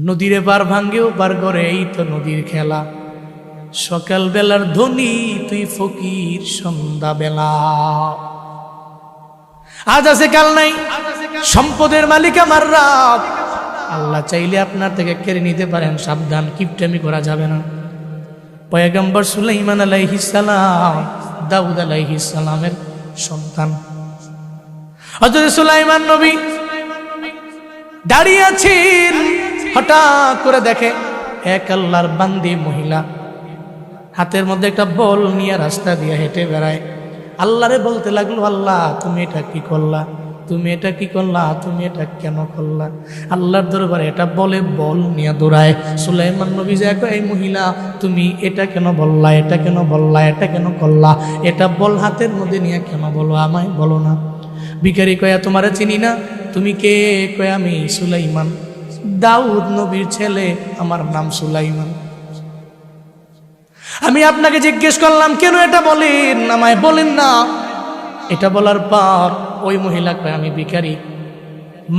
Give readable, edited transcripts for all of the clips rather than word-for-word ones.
নদীর পার ভাঙ্গেও পার করে, এই তো নদীর খেলা। সকাল বেলার ধনী তুই ফকির সন্ধ্যা বেলা। আজ আছে কাল নাই, সম্পদের মালিক আমার রব। আল্লাহ চাইলে আপনার থেকে কেড়ে নিতে পারেন, সাবধান, কিপটামি করা যাবে না। পয়গম্বর সুলাইমান আলাইহিস সালাম দাউদ আলাইহিস সালামের সন্তান। হযরত সুলাইমান নবী দাঁড়িয়ে আছেন, হঠাৎ করে দেখে এক আল্লাহর বান্দি মহিলা হাতের মধ্যে একটা বল নিয়ে রাস্তা দিয়ে হেঁটে বেড়ায়। আল্লাহরে বলতে লাগলো, আল্লাহ তুমি এটা কি করলা, তুমি এটা কি করলা, তুমি এটা কেন করলা? আল্লাহর দরবারে এটা বলে বল নিয়ে দৌড়ায়। সুলাইমান নবী যে এই মহিলা তুমি এটা কেন বললা, এটা কেন বললা, এটা কেন করলা, এটা বল হাতের মধ্যে নিয়ে কেন বলো, আমায় বলো না। ভিখারি কয়া তোমারে চিনি না, তুমি কে? কয়া আমি সুলাইমান, দাউদ নবীর ছেলে, আমার নাম সুলাইমান। আমি আপনাকে জিজ্ঞেস করলাম কেন এটা বলেন, আমায় বলেন না। এটা বলার পর ওই মহিলা কয় আমি ভিখারি,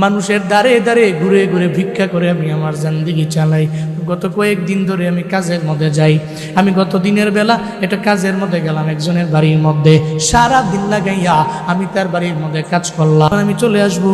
মানুষের দ্বারে দ্বারে ঘুরে ঘুরে ভিক্ষা করে আমি আমার জিন্দেগি চালাই। গত কয়েকদিন ধরে আমি কাজের মধ্যে যাই। আমি গত দিনের বেলা এটা কাজের মধ্যে গেলাম একজনের বাড়ির মধ্যে, সারা দিন লাগাইয়া আমি তার বাড়ির মধ্যে কাজ করলাম। আমি চলে আসবো,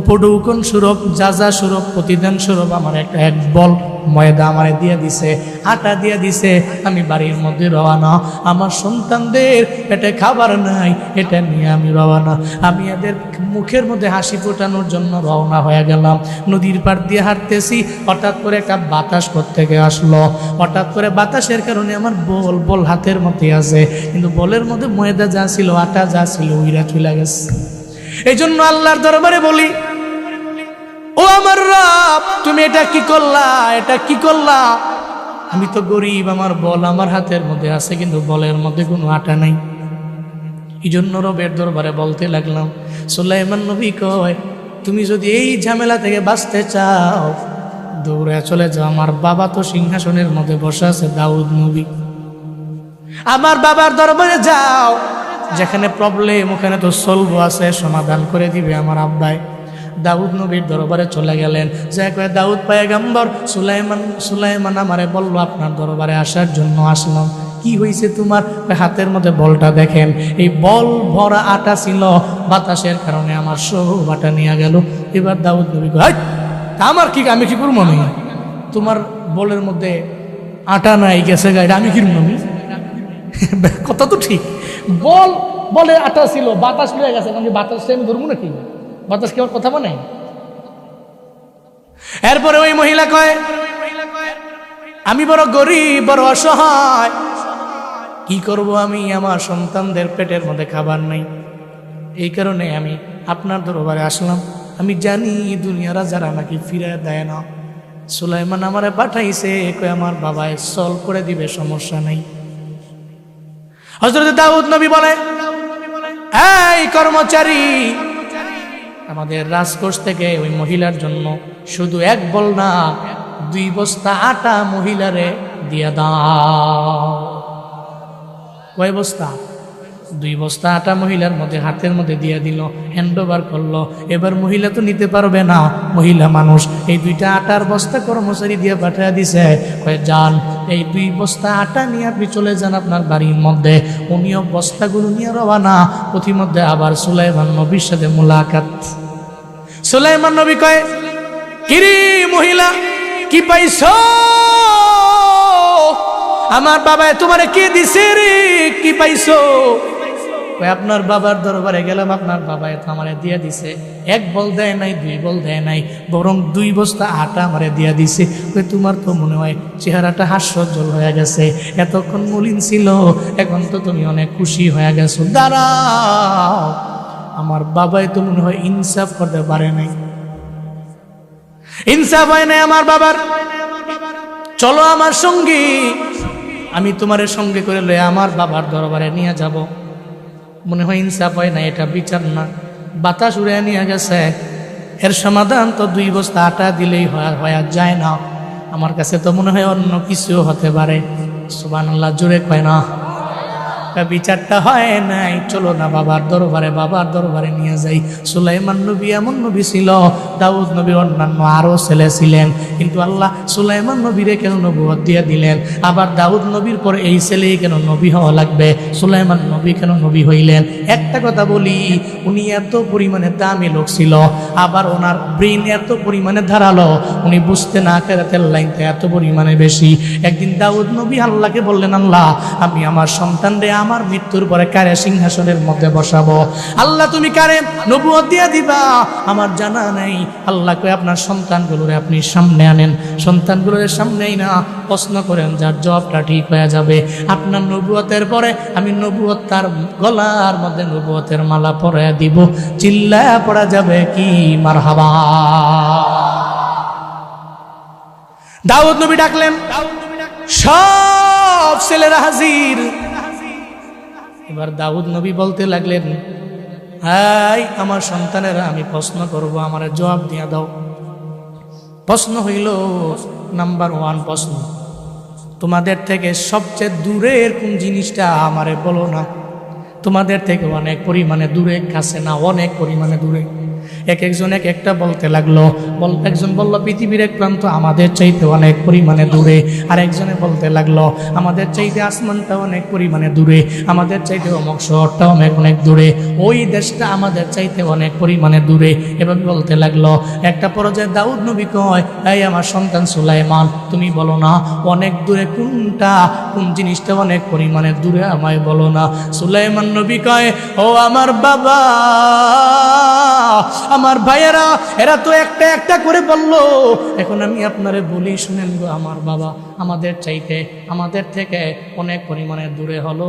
উপঢৌকন স্বরূপ, যাজা স্বরূপ, প্রতিদান স্বরূপ আমার এক বল ময়দা আমারে দিয়ে দিছে, আটা দিয়ে দিছে। আমি বাড়ির মধ্যে রওনা, আমার সন্তানদের পেটে খাবার নাই, এটা নিয়ে আমি রওনা। আমি এদের মুখের মধ্যে হাসি ফোটানোর জন্য রওনা হয়ে গেলাম। নদীর পাড় দিয়ে হাঁটতেছি, হঠাৎ করে একটা বাতাস কোত্থেকে আসলো। হঠাৎ করে বাতাসের কারণে আমার বল হাতের মধ্যে আছে, কিন্তু বলের মধ্যে ময়দা যা ছিল, আটা যা ছিল, উইরা চলে গেছে। এই জন্য আল্লাহর দরবারে বলি, ও আমার রব তুমি এটা কি করলা, এটা কি করলা? আমি তো গরিব, আমার বল আমার হাতের মধ্যে আছে, কিন্তু বলের মধ্যে কোনো আটা নাই। এই জন্য রবের দরবারে বলতে লাগলাম। সুলাইমান নবী কয় তুমি যদি এই ঝামেলা থেকে বাঁচতে চাও, দৌড়ে চলে যাও। আমার বাবা তো সিংহাসনের মধ্যে বসে আছে, দাউদ নবী। আমার বাবার দরবারে যাও, যেখানে প্রবলেম ওখানে তো সলভ আছে, সমাধান করে দিবে আমার আব্বাই। দাউদ নবীর দরবারে চলে গেলেন। যে কয়ে দাউদ পয়গম্বর, সুলাইমান আমারে বলল আপনার দরবারে আসার জন্য আসলাম। কি হয়েছে তোমার? হাতের মধ্যে বলটা দেখেন, এই বল ভরা আটা ছিল, বাতাসের কারণে আমার সব আটা নিয়ে গেল। এবার দাউদ নবী কয় আমার কি, আমি কি করবো? আমি তোমার বলের মধ্যে আটা নাই, গেছে গাড়ি, আমি কি করবো? কথা তো ঠিক, বলে আটা ছিল, বাতাস নিয়ে গেছে, কারণ বাতাস আমি ধরবো নাকি? বাতাস কি আমার কথা মানে? এরপরে ওই মহিলা কয় আমি বড় গরিব, বড় অসহায়, কি করব আমি? আমার সন্তানদের পেটের মধ্যে খাবার নাই, এই কারণে আমি আপনার দরবারে আসলাম। আমি জানি দুনিয়ারা যারা নাকি ফিরে দেয় না, সুলাইমান আমারে পাঠাইছে, কয় আমার বাবায় সলভ করে দিবে, সমস্যা নেই। হযরত দাউদ নবী বলে এই কর্মচারী, আমাদের রাজকোষ থেকে ওই মহিলার জন্য শুধু এক বল না, 2 বস্তা আটা মহিলারে দিয়া দাও। কয় বস্তা? 2 বস্তা আটা মহিলার মধ্যে হাতের মধ্যে দিয়ে দিল, হ্যান্ড ওভার করলো। এবার মহিলা তো নিতে পারবে না, মহিলা মানুষ, এই 2টা আটার বস্তা কর্মচারী দিয়ে পাঠিয়ে দিছে। কয় যান, এই 2 বস্তা আটা নিয়ে আপনি চলে যান আপনার বাড়ির মধ্যে। উনিও বস্তাগুলো নিয়ে রওনা। প্রতিমধ্যে আবার সুলাইমান নবীর সাথে মুলাকাত। সুলাইমান নবী কয় কিরে মহিলা, কি পাইছো? আমার বাবায় তোমারে কে দিছে রে, কি পাইছো? আপনার বাবার দরবারে গেলাম, আপনার বাবায় তো আমারে দিয়ে দিছে, 1 বল দেয় নাই, 2 বল দেয় নাই, বরং 2 বস্তা আটা আমারে দিয়ে দিছে। তোমার তো মনে হয় চেহারাটা হাস্যোজ্জ্বল হয়ে গেছে, এতক্ষণ মলিন ছিল, এখন তো তুমি অনেক খুশি হয়ে গেছো। দাঁড়াও, আমার বাবাই তো মনে হয় ইনসাফ করতে পারে নাই, ইনসাফ হয় নাই আমার বাবার। চলো আমার সঙ্গে, আমি তোমার সঙ্গে করে লয়ে আমার বাবার দরবারে নিয়ে যাব। মনে হয় ইনসাফ হয় না, এটা বিচার না, বাতাস উড়ে নিয়ে গেছে, এর সমাধান তো 2 বস্তা আটা দিলেই হয়ে যায় না। আমার কাছে তো মনে হয় অন্য কিছু হতে পারে। সুবহানাল্লাহ, জোরে কয় না। বিচারটা হয় নাই, চলো না বাবার দরবারে নিয়ে যাই। সুলাইমান নবী এমন নবী ছিল, দাউদ নবীর অন্যান্য আরো ছেলে ছিলেন, কিন্তু আল্লাহ সুলাইমান নবীরে কেন নবুয়ত দিয়ে দিলেন? আবার দাউদ নবীর পরে এই ছেলেই কেন নবী হওয়া লাগবে? সুলাইমান নবী কেন নবী হইলেন? একটা কথা বলি, উনি এত পরিমাণে দামি লোক ছিল, আবার ওনার ব্রেন এত পরিমাণে ধারালো, উনি বুঝতে না আখিরাতের লাইনটা এত পরিমাণে বেশি। একদিন দাউদ নবী আল্লাহকে বললেন, আল্লাহ আমি আমার সন্তানরে আমার মৃত্যুর পরে কারে সিংহাসনের মধ্যে বসাবো? আল্লাহ তুমি কারে নবুয়ত দিয়ে দিবা আমার জানা নাই। আল্লাহ কয় আপনার সন্তানগুলোরে আপনি সামনে আনেন, সন্তানগুলোর সামনেই না প্রশ্ন করেন, যার জবাবটা ঠিক হয়ে যাবে। আপনার নবুয়তের পরে আমি নবুয়ত তার গলার মধ্যে নবুয়তের মালা পরে দিব, চিল্লায়া পড়া যাবে কি মারহাবা। দাউদ নবী ডাকলেন, সব ছেলেরা হাজির। এবার দাউদ নবী বলতে লাগলেন, হাই আমার সন্তানেরা, আমি প্রশ্ন করব, আমার জবাব দিয়া দাও। প্রশ্ন হইল, নাম্বার 1 প্রশ্ন, তোমাদের থেকে সবচেয়ে দূরের কোন জিনিসটা আমারে বলো না? তোমাদের থেকে অনেক পরিমাণে দূরে, কাছে না, অনেক পরিমাণে দূরে। একজন এক একটা বলতে লাগলো। একজন বলল পৃথিবীর এক প্রান্ত আমাদের চাইতে অনেক পরিমাণে দূরে, আর একজনে বলতে লাগলো আমাদের চাইতে আসমানটা অনেক পরিমাণে দূরে, আমাদের চাইতে অমুক শহরটা অনেক দূরে, ওই দেশটা আমাদের চাইতে অনেক পরিমাণে দূরে। এভাবে বলতে লাগলো। একটা পর্যায়ে দাউদ নবী কয়, এই আমার সন্তান সুলাইমান, তুমি বলো না অনেক দূরে কোনটা, কোন জিনিসটা অনেক পরিমাণে দূরে, আমায় বলো না। সুলাইমান নবী কয়, ও আমার বাবা, আমার ভাইয়েরা, এরা তো একটা একটা করে বললো, এখন আমি আপনারে বলি শুনেন গো আমার বাবা, আমাদের থেকে অনেক পরিমাণে দূরে হলো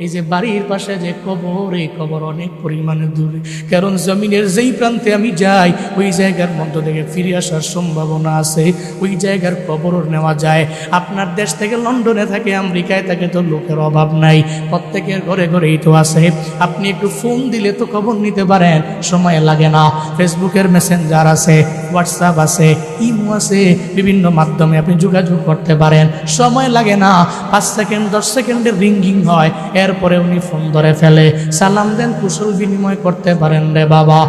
এই যে বাড়ির পাশে যে কবর, এই কবর অনেক পরিমাণে দূরে। কারণ জমিনের যেই প্রান্তে আমি যাই, ওই জায়গার মধ্য থেকে ফিরে আসার সম্ভাবনা আছে, ওই জায়গার কবর নেওয়া যায়। আপনার দেশ থেকে লন্ডনে থাকে, আমেরিকায় থাকে, তো লোকের অভাব নাই, প্রত্যেকের ঘরে ঘরেই তো আছে। আপনি একটু ফোন দিলে তো খবর নিতে পারেন, সময় লাগে না। ফেসবুকের মেসেঞ্জার আছে, হোয়াটসঅ্যাপ আছে, ইমো আছে, বিভিন্ন মাধ্যমে আপনি যোগাযোগ করতে পারেন, সময় লাগে না। 5 সেকেন্ড 10 সেকেন্ডের রিঙ্গিং হয়, এরপরে উনি ফোন ধরে ফেলে, সালাম দেন, কুশল বিনিময় করতে পারেন রে বাবা।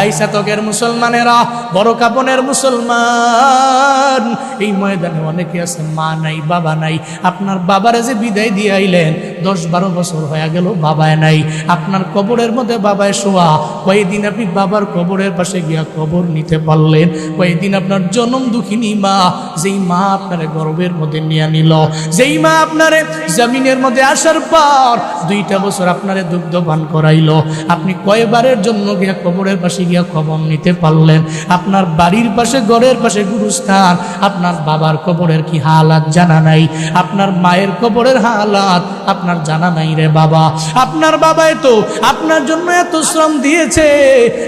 এই শতকের মুসলমানেরা, বড় কাপনের মুসলমান, এই ময়দানে অনেকে আছে মা নাই, বাবা নাই। আপনার বাবারে যে বিদায় দিয়ে আইলেন, 10-12 বছর হয়ে গেল, বাবায় নাই। আপনার কবরের মধ্যে বাবায় শোয়া, কয়েকদিন আপনি বাবার কবরের পাশে গিয়া কবর নিতে পারলেন? কয়েকদিন আপনার জনম দুঃখিনী মা, যেই মা আপনার গর্বের মধ্যে নিয়ে নিল, যেই মা আপনারে জমিনের মধ্যে আসার পর 2টা বছর আপনারে দুগ্ধ পান করাইলো, আপনি কয়বারের জন্য গিয়া কবরের পাশে গিয়া খবর নিতে পারলেন? আপনার বাড়ির পাশে, ঘরের পাশে গুরুস্থান, আপনার বাবার কবরের কি হালাত জানা নাই? আপনার মায়ের কবরের হালাত আপনার জানা নাই রে বাবা। আপনার বাবাই তো আপনার জন্য এত শ্রম দিয়েছে,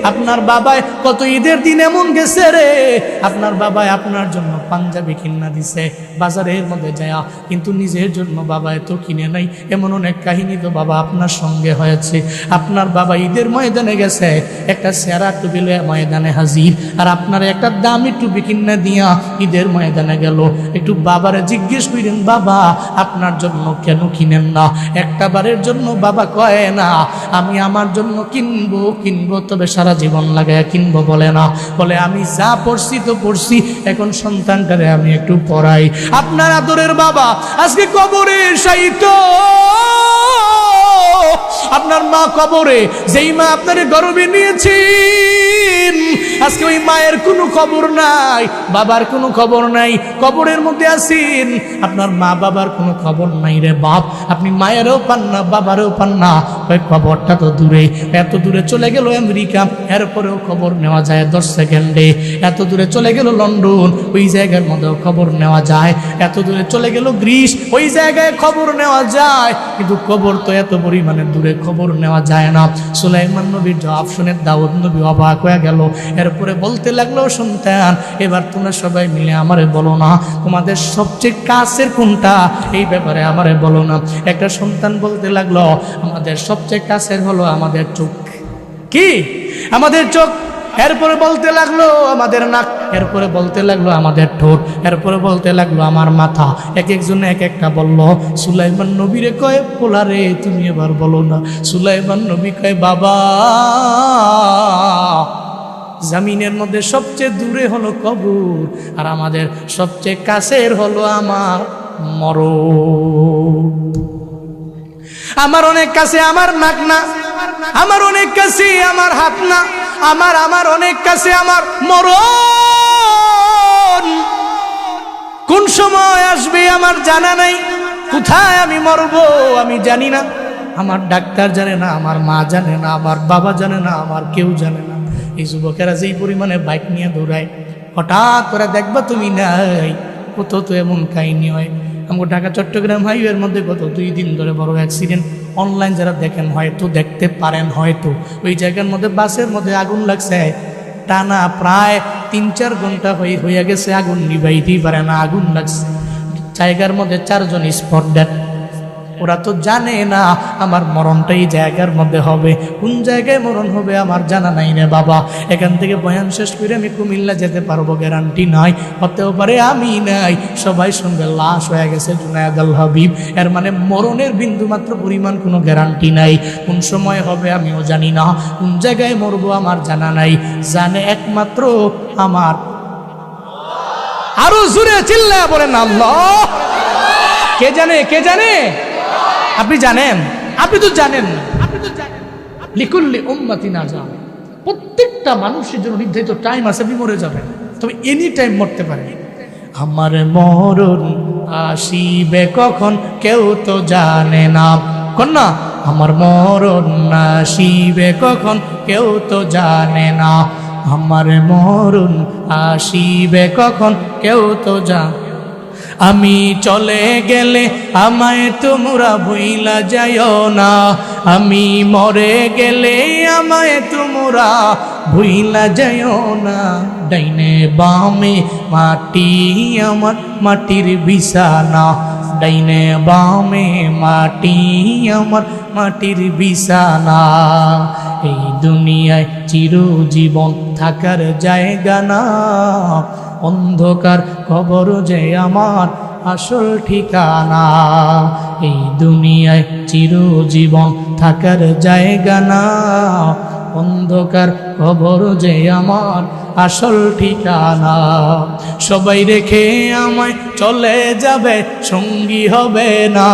আপনার বাবাই কত ঈদের দিন এমন গেছে রে, আপনার বাবাই আপনার জন্য পাঞ্জাবি কিনা দিছে বাজারের মধ্যে যায়া, কিন্তু নিজের জন্য বাবা এত কিনে নাই। এমন অনেক কাহিনী তো বাবা আপনার সঙ্গে হয়েছে। আপনার বাবা ঈদের ময়দানে গেছে, একটা সেরা টুপি লয়ে ময়দানে হাজির, আর আপনার একটা দামি টুপি কিনা দিয়া ঈদের ময়দানে গেল। একটু বাবারে জিজ্ঞেস করেন, বাবা আপনার জন্য কেন কিনেন না? একটা বারের জন্য বাবা কয় না আমি আমার জন্য কিনবো, তবে সারা জীবন লাগায় কিনবো বলে না, বলে আমি যা পড়ছি তো পড়ছি, এখন সন্তানটারে আমি একটু পড়াই। আপনার আদরের বাবা আজকে কবরে শায়িত, আপনার মা কবরে, যেই মা আপনার গর্বে নিয়েছেন, আজকে ওই মায়ের কোনো খবর নাই, বাবার কোনো খবর নাই, কবরের মধ্যে আছেন। আপনার মা বাবার কোনো খবর নাই রে বাপ, আপনি মায়েরও পান না, বাবারও পান না। ওই খবরটা তো দূরে, এত দূরে চলে গেল আমেরিকা, এরপরেও খবর নেওয়া যায় 10 সেকেন্ডে। এত দূরে চলে গেল লন্ডন, ওই জায়গার মধ্যেও খবর নেওয়া যায়। এত দূরে চলে গেল গ্রিস, ওই জায়গায় খবর নেওয়া যায়, কিন্তু খবর তো এত পরিমাণে দূরে খবর নেওয়া যায় না। সুলাইমান নবীর জবাব শুনে দাউদ নবী অবাক হয়ে গেল। এরপরে বলতে লাগলো, সন্তান এবার তোমরা সবাই মিলে আমারে বলো না তোমাদের সবচেয়ে কাছের কোনটা, এই ব্যাপারে আমারে বলো না। একটা সন্তান বলতে লাগলো, আমাদের সবচেয়ে কাছের হলো আমাদের চোখ। কি? আমাদের চোখ। এরপরে বলতে লাগলো আমাদের নাক, এরপরে বলতে লাগলো আমাদের ঠোঁট, এরপরে বলতে লাগলো আমার মাথা। এক একজন এক একটা বলল। সুলাইমান নবীরে কয় পোলারে তুমি এবার বলো না। সুলাইমান নবী কয় বাবা, জমিনের মধ্যে সবচেয়ে দূরে হলো কবর, আর আমাদের সবচেয়ে কাছের হলো আমার মরণ। আমার অনেক কাছে আমার নাক না, আমার অনেক কাছে আমার হাত না, আমার অনেক কাছে আমার মরণ। কোন সময় আসবে আমার জানা নাই, কোথায় আমি মরব আমি জানি না। আমার ডাক্তার জানে না, আমার মা জানে না, আমার বাবা জানে না, আমার কেউ জানে না। এই যুবকেরা যেই পরিমাণে বাইক নিয়ে দৌড়ায়, হঠাৎ করে দেখবা তুমি নাই। কত তো এমন কাহিনী হয়। আমার ঢাকা চট্টগ্রাম হাইওয়ের মধ্যে গত 2 দিন ধরে বড় অ্যাক্সিডেন্ট। অনলাইন যারা দেখেন হয়তো দেখতে পারেন, হয়তো ওই জায়গার মধ্যে বাসের মধ্যে আগুন লাগছে টানা প্রায় 3-4 ঘন্টা হয়ে গেছে, আগুন নিভাইতেই পারে না, আগুন লাগছে। জায়গার মধ্যে 4 জন স্পট ডেড। ওরা তো জানে না আমার মরণটাই জায়গার মধ্যে হবে, কোন জায়গায় মরণ হবে আমার জানা নাই রে বাবা। এখান থেকে বয়ান শেষ করে আমি কুমিল্লা যেতে পারবো গ্যারান্টি নাই, হতেও পারে আমি নাই। সবাই সঙ্গে লাশ হয়ে গেছে জুনায়েদ আল হাবিব। এর মানে মরণের বিন্দু মাত্র পরিমাণ কোনো গ্যারান্টি নাই। কোন সময় হবে আমিও জানি না, কোন জায়গায় মরবো আমার জানা নাই, জানে একমাত্র আমার। আরো জোরে চিল্লায়া বলেন আল্লাহ। কে জানে, কে জানে? আপনি জানেন? আপনি তো জানেন না। লিকুল্লি উম্মাতিন আজাল, প্রত্যেকটা মানুষের জন্য নির্ধারিত টাইম আছে, আপনি মরে যাবেন, তবে এনি টাইম মরতে পারেন। আমার মরণ আসিবে কখন কেউ তো জানে না। কোন না, আমার মরণ আসিবে কখন কেউ তো জানে না। আমার মরণ আসিবে কখন কেউ তো জানে। আমি চলে গেলে আমায় তোমরা ভুইলা যাইও না। আমি মরে গেলে আমায় তোমরা ভুইলা যাইও না। ডাইনে বামে মাটি আমার মাটির বিছানা, ডাইনে বামে মাটি আমার মাটির বিছানা। এই দুনিয়ায় চিরজীবন থাকার জায়গা না, অন্ধকার কবর যে আমার আসল ঠিকানা। এই দুনিয়ায় চিরজীবন থাকার জায়গা না, অন্ধকার কবর যে আমার আসল ঠিকানা। সবাই রেখে আমায় চলে যাবে, সঙ্গী হবে না।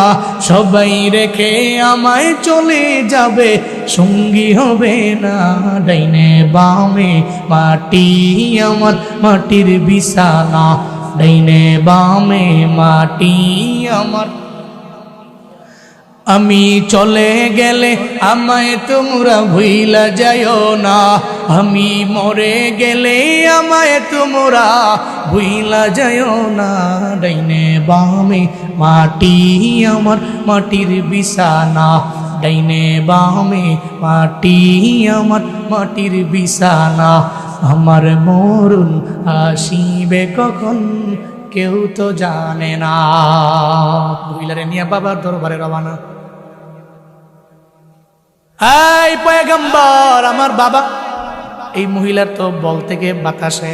সবাই রেখে আমায় চলে যাবে, সঙ্গী হবে না। ডাইনে বামে মাটি আমার মাটির বিছানা, ডাইনে বামে মাটি আমার। আমি চলে গেলে আমায় তোমরা ভুইলা যাইও না। আমি মরে গেলে আমায় তোমরা ভুইলা যাইও না। ডাইনে বামে মাটি আমার মাটির বিছানা, ডাইনে বামে মাটি আমার মাটির বিছানা। আমার মরণ আসিবে কখন কেউ তো জানে না। মহিলারে নিয়ে বাবার দরবারে রওনা। এই পয়গম্বর, আমার বাবা। এই মহিলার তো বল থেকে বাতাসে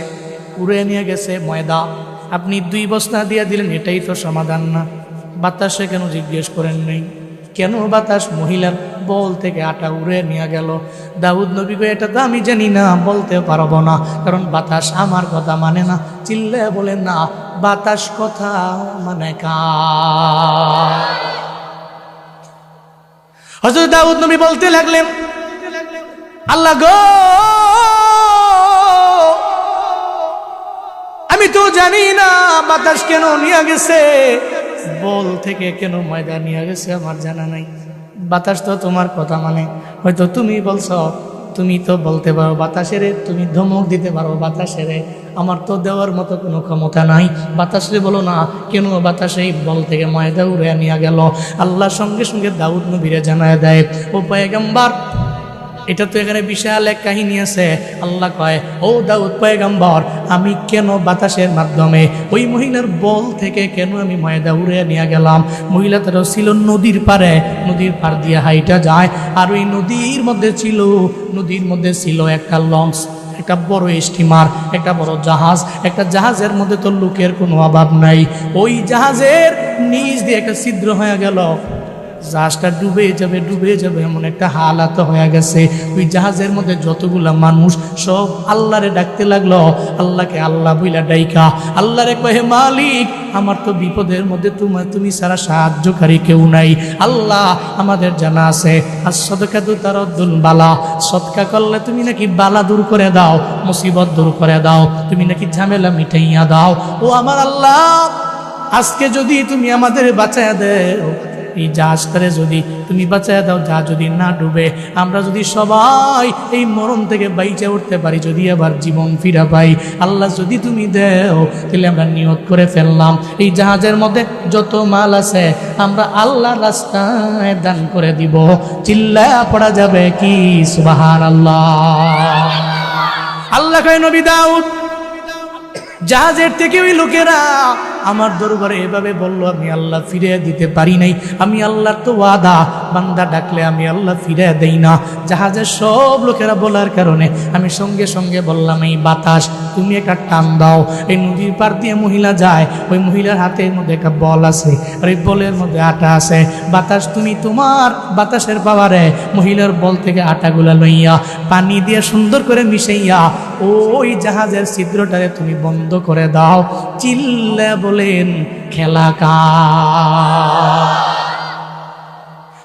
উড়ে নিয়ে গেছে ময়দা। আপনি 2 বস্তা দিয়ে দিলেন, এটাই তো সমাধান না। বাতাসে কেন জিজ্ঞেস করেন নেই? কেন বাতাস মহিলার বল থেকে আটা উড়ে নিয়ে গেল? দাউদ নবী কই এটা তো আমি জানি না, বলতে পারবো না, কারণ বাতাস আমার কথা মানে না। চিল্লে বলেন না, বাতাস কথা মানে কার? হযরত দাউদ নবী বলতে লাগলেন, আল্লাহ গো, আমি তো জানি না বাতাস কেন নিয়ে গেছে, বল থেকে কেন ময়দা নিয়ে গেছে আমার জানা নাই। বাতাস তো তোমার কথা মানে, হয়তো তুমি বলছো, তুমি তো বলতে পারো বাতাসেরে, তুমি ধমক দিতে পারো বাতাসেরে, আমার তো দেওয়ার মতো কোনো ক্ষমতা নাই। বাতাসে বলো না কেন বাতাসে বল থেকে ময়দা উড়ে নিয়ে গেল। আল্লাহ সঙ্গে সঙ্গে দাউদ নবীরে জানায় দেয়, ও পয়গম্বর, এটা তো এখানে বিশাল এক কাহিনী আছে। আল্লাহ কয়, ও দাউদ পয়গম্বর, আমি কেন বাতাসের মাধ্যমে ওই মহিলার বল থেকে কেন আমি ময়দা উড়ে নিয়ে গেলাম। মহিলা তারও ছিল নদীর পারে, নদীর পার দিয়ে হাইটা যায়, আর ওই নদীর মধ্যে ছিল একটা লঞ্চ। একটা বড় স্টিমার, একটা বড় জাহাজ, একটা জাহাজের মধ্যে তো লোকের কোনো অভাব নাই। ওই জাহাজের নিচ দিয়ে একটা ছিদ্র হয়ে গেল, জাহাজটা ডুবে যাবে এমন একটা হালাত হয়ে গেছে। ওই জাহাজের মধ্যে যতগুলা মানুষ সব আল্লাহরে ডাকতে লাগলো, আল্লাহকে আল্লাহ বইলা ডাইকা আল্লাহরে কহে, মালিক আমার তো বিপদের মধ্যে তুমি ছাড়া সাহায্যকারী কেউ নাই। আল্লাহ আমাদের জানা আছে as-সাদকাতু তারাদ্দুল বালা, সদকা করলে তুমি নাকি বালা দূর করে দাও, মুসিবত দূর করে দাও, তুমি নাকি ঝামেলা মিটাইয়া দাও। ও আমার আল্লাহ, আজকে যদি তুমি আমাদের বাঁচায়া দেও, এই জাহাজটারে যদি তুমি বাঁচায় দাও, যা যদি না ডুবে, আমরা যদি সবাই এই মরণ থেকে বাইচে উঠতে পারি, যদি আবার জীবন ফিরা পাই, আল্লাহ যদি তুমি দেও, তাহলে আমরা নিয়ত করে ফেললাম এই জাহাজের মধ্যে যত মাল আছে আমরা আল্লাহর রাস্তায় দান করে দিব। চিল্লায়া পড়া যাবে কি সুবহানাল্লাহ। আল্লাহ কয়, নবী দাউদ জাহাজের থেকে ওই লোকেরা আমার দরবারে এভাবে বলল, আমি আল্লাহ ফিরিয়ে দিতে পারি নাই। আমি আল্লাহর তো ওয়াদা, বান্দা ডাকলে আমি আল্লাহ ফিরিয়ে দেই না। জাহাজের সব লোকেরা বলার কারণে আমি সঙ্গে সঙ্গে বললাম, এই বাতাস তুমি একটা টান দাও। এই নদীর পার দিয়ে মহিলা যায়, ওই মহিলার হাতের মধ্যে একটা বল আছে, আর এই বলের মধ্যে আটা আছে। বাতাস তুমি তোমার বাতাসের পাওয়ারে মহিলার বল থেকে আটাগুলা লইয়া পানি দিয়ে সুন্দর করে মিশাইয়া ওই জাহাজের ছিদ্রটারে তুমি বন্ধ করে দাও। চিল্লা বলেন খেলা কা,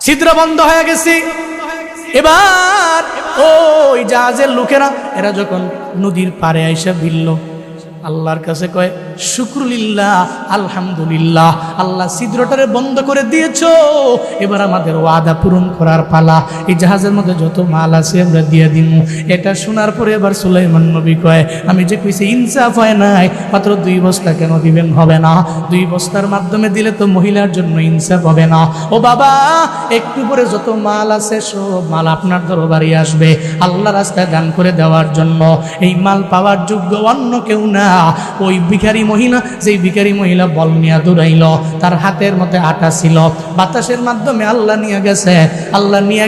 ছিদ্র বন্ধ হয়ে গেছে। এবার ওই জাহাজের লোকেরা এরা যখন নদীর পারে আইসা ভিড়ল, আল্লাহর কাছে কয়, শুকরুলিল্লাহ, আলহামদুলিল্লাহ, আল্লাহ ছিদ্রটারে বন্ধ করে দিয়েছো, এবার আমাদের ওয়াদা পূরণ করার পালা। এই জাহাজের মধ্যে যত মাল আছে আমরা দিয়ে দিব। এটা শোনার পরে এবার সুলাইমান নবী কয়, আমি যে কইছি ইনসাফ হয় নাই, মাত্র 2 বস্তা কেন দিবেন? হবে না, 2 বস্তার মাধ্যমে দিলে তো মহিলার জন্য ইনসাফ হবে না। ও বাবা, একটু পরে যত মাল আছে সব মাল আপনার দরবারে আসবে আল্লাহ রাস্তায় দান করে দেওয়ার জন্য। এই মাল পাওয়ার যোগ্য অন্য কেউ না, ওই ভিখারি মহিলা। যেই ভিখারি মহিলা বল নিয়ে দৌড়াইল, তার হাতের মধ্যে আটা ছিল, বাতাসের মাধ্যমে আল্লাহ নিয়ে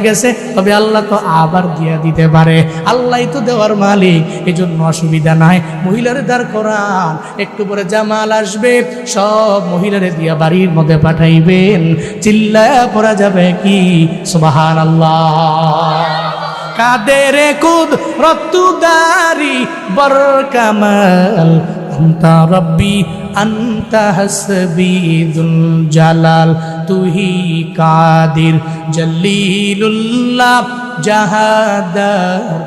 গেছে। তবে আল্লাহ তো আবার দিয়ে দিতে পারে, আল্লাহ তো দেওয়ার মালিক, এই জন্য অসুবিধা নাই। মহিলারে দাঁড় করান, একটু পরে জামাল আসবে, সব মহিলারে দিয়া বাড়ির মধ্যে পাঠাইবেন। চিল্লায়া পড়া যাবে কি সুবহানাল্লাহ। কাদের কুদরতুদারি বরকামাল, আনতা রব্বি আনতা হাসবি যুল জালাল, তুহি কাদির জলিলুল্লাহ জাহাদার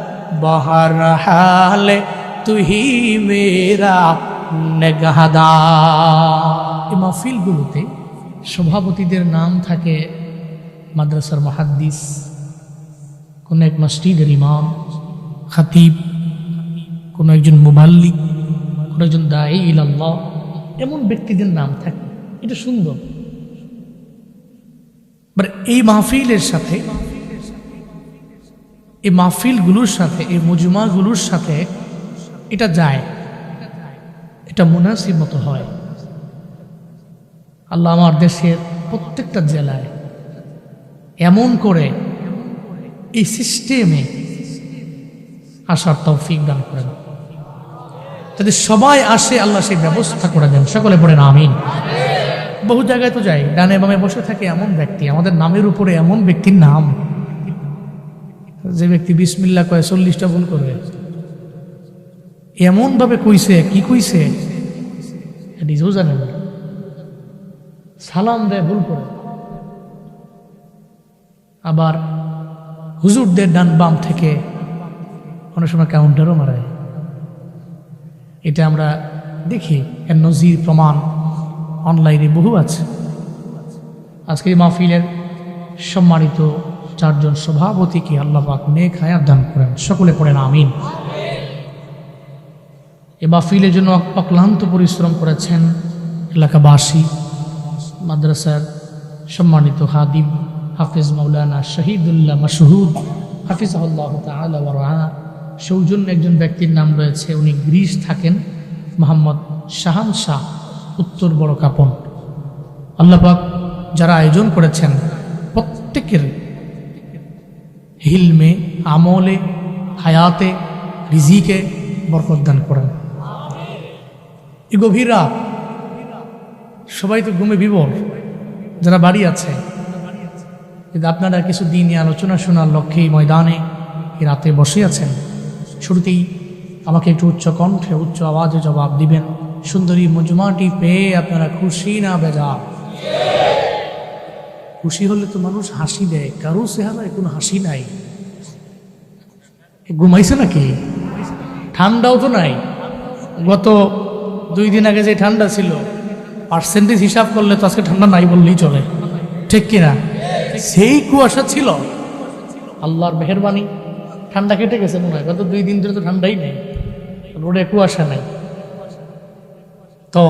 বহর হালে, তুহি মেরা নেগাহদার। এই মাহফিলগুলোতে সভাপতিদের নাম থাকে মাদ্রাসার মুহাদ্দিস, কোন এক মসজিদের ইমাম, খতিব, কোন একজন মুবাল্লিগ, কোন একজন দাঈ ইলাল্লাহ, এমন ব্যক্তিদের নাম থাকে। এটা সুন্দর। এই মাহফিলের সাথে, এই মাহফিলগুলোর সাথে, এই মজমুআগুলোর সাথে এটা যায়, এটা মুনাসিব মতো হয়। আল্লাহ আমার দেশের প্রত্যেকটা জেলায় এমন করে এই সিস্টেমে আসার তৌফিক দান করেন, যাতে সবাই আসে, আল্লাহ সেই ব্যবস্থা করে দেন। সকলে পড়েন আমিন। বহু জায়গায় তো যাই, ডানে বামে বসে থাকে এমন ব্যক্তি, আমাদের নামের উপরে এমন ব্যক্তির নাম, যে ব্যক্তি বিসমিল্লাহ কয় 40টা ভুল করবে, এমন ভাবে কইছে, কি কইছে নিজেও জানে না, সালাম দেয় ভুল করে। আবার হুজুরদের ডান বাম থেকে অনেক সময় কাউন্টারও মারায়। এটা আমরা দেখি, এর নজির প্রমাণ অনলাইনে বহু আছে। আজকে এই মাহফিলের সম্মানিত 4 জন সভাপতিকে আল্লাহ পাক নেক হায়াত দান করেন। সকলে পড়েন আমিন। এই মাহফিলের জন্য অক্লান্ত পরিশ্রম করেছেন এলাকাবাসী, মাদ্রাসার সম্মানিত খাদিম হাফিজ মাওলানা শহীদুল্লাহ মাশহুদ হাফিজাহুল্লাহ তাআলা ওয়া রাআ। সৌজন্য একজন ব্যক্তির নাম রয়েছে, উনি গ্রিস থাকেন, মোহাম্মদ শাহান শাহ, উত্তর বড় কাপন। আল্লাহ পাক যারা আয়োজন করেছেন প্রত্যেকের হিলমে, আমলে, হায়াতে রিজিকে বরকত দান করেন। এই গভীর রাত, সবাই তো ঘুমে বিভোর, যারা বাড়ি আছে, কিন্তু আপনারা কিছু দিনই আলোচনা শোনার লক্ষ্যে এই ময়দানে এই রাতে বসে আছেন। শুরুতেই আমাকে একটু উচ্চ কণ্ঠে উচ্চ আওয়াজে জবাব দিবেন, সুন্দরী মজমাটি পেয়ে আপনারা খুশি না বেজার? খুশি হলে তো মানুষ হাসি দেয়, কারো চেহারায় কোনো হাসি নাই। ঘুমাইছে নাকি? ঠান্ডাও তো নাই। গত 2 দিন আগে যে ঠান্ডা ছিল, পার্সেন্টেজ হিসাব করলে তো আজকে ঠান্ডা নাই বললেই চলে, ঠিক কিনা? সেই কুয়াশা ছিল, আল্লাহর মেহেরবানি ঠান্ডা কেটে গেছে মনে হয়। গত 2 দিন ধরে তো ঠান্ডাই নেই, রোডে কুয়াশা নাই। তো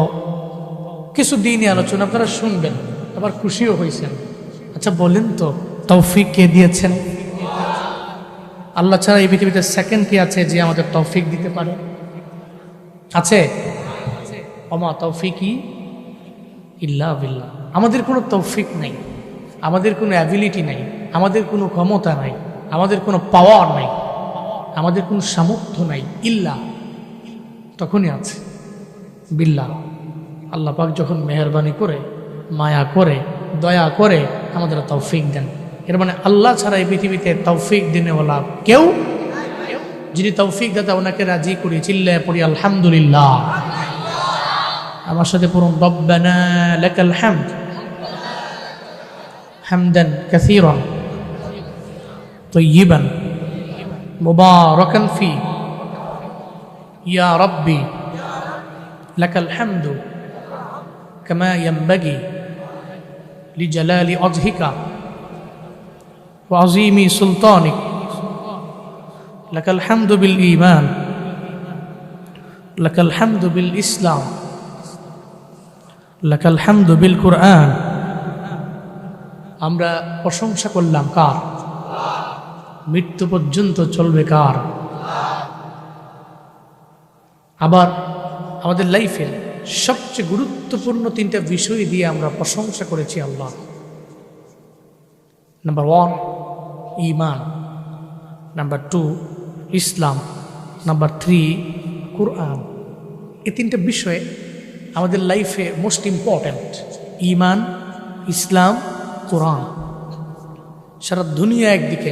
কিছু দিনই আলোচনা আপনারা শুনবেন, আবার খুশিও হয়েছেন। আচ্ছা বলেন তো, তৌফিক কে দিয়েছেন? আল্লাহ ছাড়া এই পৃথিবীতে সেকেন্ড কে আছে যে আমাদের তৌফিক দিতে পারে? আছে? ওমা তৌফিকি ইল্লা বিল্লাহ। আমাদের কোনো তৌফিক নাই, আমাদের কোনো অ্যাবিলিটি নাই, আমাদের কোনো ক্ষমতা নাই, আমাদের কোনো পাওয়ার নাই, আমাদের কোনো সামর্থ্য নাই। ইল্লা তখনই আছে বিল্লাহ। আল্লাহ পাক যখন মেহেরবানি করে, মায়া করে, দয়া করে আমাদের তৌফিক দেন। এর মানে আল্লাহ ছাড়া এই পৃথিবীতে তৌফিক দিনেওয়ালা কেউ, যিনি তৌফিক দাতা ওনাকে রাজি করি, চিল্লায় পড়ি আলহামদুলিল্লাহ। আমার সাথে পড়ুন, রব্বানা লাকাল হামদ হামদান কাসীরান তাইয়িবান মুবারাকান ফি ইয়া রাব্বি লাকাল হামদু কামা ইয়ানবাগি লিজালালি ওয়াজহিকা ওয়া আযীমি সুলতানিক লাকাল হামদু বিল ঈমান লাকাল হামদু বিল ইসলাম লাকাল হামদু বিল কুরআন। আমরা প্রশংসা করলাম কার? মৃত্যু পর্যন্ত চলবে কার? আবার আমাদের লাইফে সবচেয়ে গুরুত্বপূর্ণ 3টা বিষয় দিয়ে আমরা প্রশংসা করেছি আল্লাহ। নাম্বার 1 ঈমান, নাম্বার 2 ইসলাম, নাম্বার 3 কুরআন। এই 3টা বিষয় আমাদের লাইফে মোস্ট ইম্পর্ট্যান্ট। ঈমান, ইসলাম, কোরআন। সারা দুনিয়া একদিকে,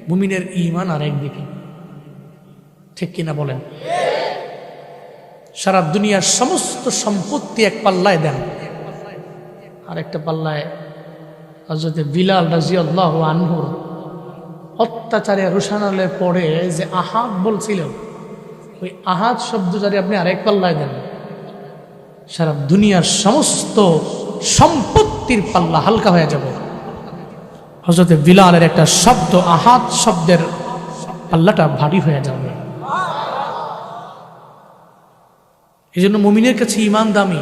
মুমিনের ঈমান আর একদিকে, ঠিক কিনা বলেন? সারা দুনিয়ার সমস্ত সম্পত্তি এক পাল্লায় দেন, আর একটা পাল্লায় হযরত বিলাল রাদিয়াল্লাহু আনহুর অত্যাচারে রোশানালে পড়ে যে আহাদ বলছিল, ওই আহাদ শব্দ যদি আপনি আরেক পাল্লায় দেন, সারা দুনিয়ার সমস্ত সম্পত্তির পাল্লা হালকা হয়ে যাবে। হযরত বিলালের একটা শব্দ, আহাদ শব্দের পাল্লাটা ভারী হয়ে যাবে। এই জন্য মুমিনের কাছে ঈমান দামি।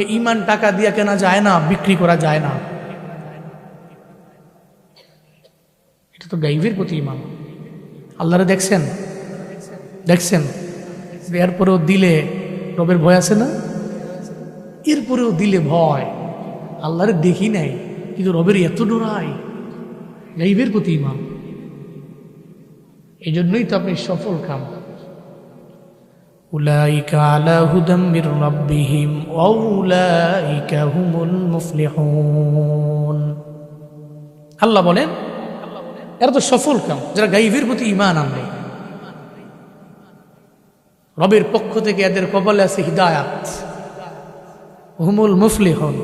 এই ঈমান টাকা দিয়ে কেনা যায় না, বিক্রি করা যায় না। এটা তো গায়বের প্রতি ঈমান। আল্লাহরে দেখছেন, দেখছেন, এরপরেও দিলে রবের ভয় আছে না? এরপরেও দিলে ভয়। আল্লাহরে দেখি নাই, কিন্তু রবের এত ডরাই, গায়বের প্রতি ঈমান। এই জন্যই তো আপনি সফল কাম। উলাইকা আলা হুদাম মির রাব্বিহিম ওয়া উলাইকা হুমুল মুফলিহুন। আল্লাহ বলেন এরা তো সফল কাম, যারা গায়বের প্রতি ঈমান আনবে। রবের পক্ষ থেকে এদের কপালে আছে হিদায়াত। হুমুল মুফলিহুন,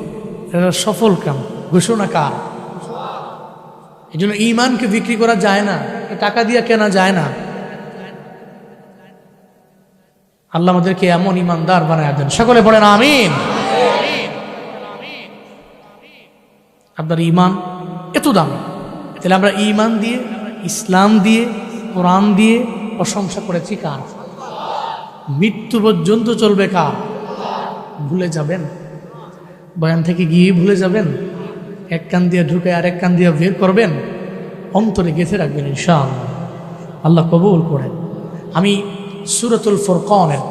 এরা সফল কাম। ঘোষণা কার? এই জন্য ঈমানকে বিক্রি করা যায় না, টাকা দিয়ে কেনা যায় না। আল্লাহ আমাদেরকে এমন ঈমানদার বানায় দেন, সকলে বলেন আমিন। আপনার ঈমান এত দামি, তাহলে আমরা ঈমান দিয়ে, ইসলাম দিয়ে, কোরআন দিয়ে প্রশংসা করেছি কার? মৃত্যু পর্যন্ত চলবে কার? ভুলে যাবেন? বয়ান থেকে গিয়ে ভুলে যাবেন? এক কান দিয়ে ঢুকে আরেক কান দিয়ে বের করবেন? অন্তরে গেঁথে রাখবেন ইনশাআল্লাহ। আল্লাহ কবুল করেন। আমি সূরাতুল ফুরকানের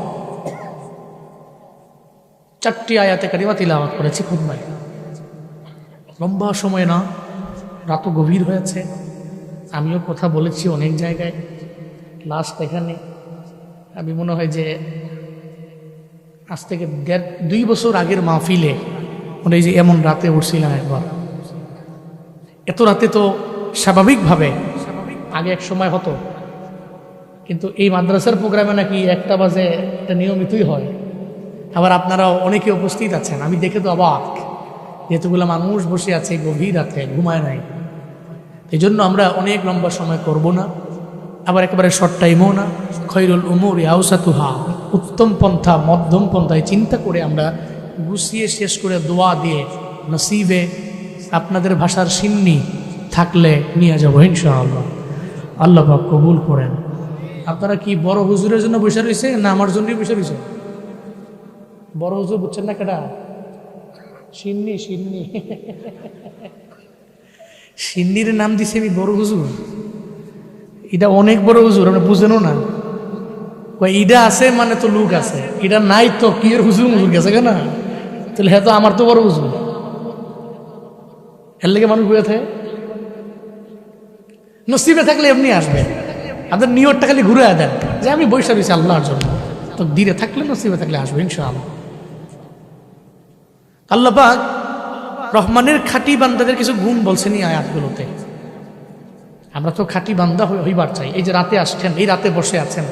4টি আয়াতে কারিমা তিলাওয়াত করেছি খুতবায়। লম্বা সময় না, রাতও গভীর হয়েছে, আমিও কথা বলেছি অনেক জায়গায়, লাস্ট এখানে আমি মনে হয় যে আজ থেকে 2 বছর আগের মাহফিলে মনে হয় যে এমন রাতে উঠছিলাম একবার। এত রাতে তো স্বাভাবিকভাবে আগে এক সময় হতো, কিন্তু এই মাদ্রাসার প্রোগ্রামে নাকি 1টা বাজে এটা নিয়মিতই হয়। আবার আপনারাও অনেকে উপস্থিত আছেন, আমি দেখে তো অবাক, যেহেতুগুলো মানুষ বসে আছে গভীর রাতে, ঘুমায় নাই। এই জন্য আমরা অনেক লম্বা সময় করব না, আবার একেবারে শর্ট টাইমও না। খৈরুল উমুর আউসাতুহা, উত্তম পন্থা মধ্যম পন্থায় চিন্তা করে আমরা গুছিয়ে শেষ করে দোয়া দিয়ে নসিবে আপনাদের ভাষার সিন্নি থাকলে নিয়ে যাবো ইনশাআল্লাহ। আল্লাহ পাক কবুল করেন। আপনারা কি বড় হুজুরের জন্য বসে রয়েছে না আমার জন্যই বসে রয়েছে? বড় হুজুর বুঝছেন না কেডা? সিন্নি সিন্নি সিন্নির নাম দিছি আমি বড় হুজুর। এটা অনেক বড় হুজুর, আপনি বুঝেনও না। ইডা আছে মানে তো লোক আছে, এটা নাই তো কি এর হুজুর মুজুর গেছে কেনা, তাহলে হ্যাঁ তো আমার তো বড় হুজুর। এর লেগে মানুষ বুঝে থাকে, নসিবে থাকলে এমনি আসবে। আপনার নিয়তটা খালি ঘুরে দেন যে আমি বৈশা রয়েছি আল্লাহর জন্য, তো ধীরে থাকলে নসিবে থাকলে আসবে ইনশাআল্লাহ। আল্লাহ পাক রহমানের খাঁটি বান্দাদের কিছু গুণ বলছেন এই আয়াতগুলোতে। আমরা তো খাঁটি বান্দা হইবার চাই। এই যে রাতে আসছেন, এই রাতে বসে আছেন,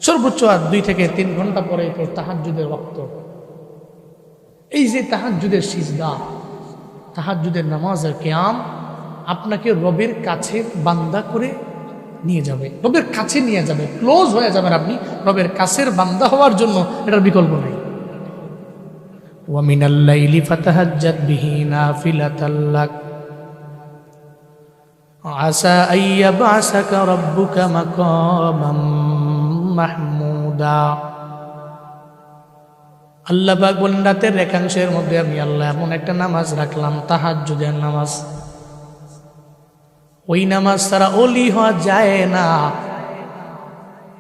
সর্বোচ্চ আর 2 থেকে 3 ঘন্টা পরে তো তাহাজ্জুদের ওয়াক্ত। এই যে তাহাজ্জুদের সিজদা, তাহাজ্জুদের নামাজের কিয়াম আপনাকে রবের কাছে বান্দা করে নিয়ে যাবে, রবের কাছে নিয়ে যাবে, ক্লোজ হয়ে যাবেন আপনি। রবের কাছের বান্দা হওয়ার জন্য এটার বিকল্প নেই। ওয়া মিনাল লাইলি ফাতাহাজ্জাদ বিহি নাফিলাতাল লাক আসা আইয়াবআসাকা রাব্বুকা মাকামাম মাহমুদা। আল্লাহ পাক বলেন রাতের একাংশের মধ্যে আমি আল্লাহ এমন একটা নামাজ রাখলাম, তাহাজ্জুদের নামাজ। ওই নামাজ ছাড়া ওলি হওয়া যায় না,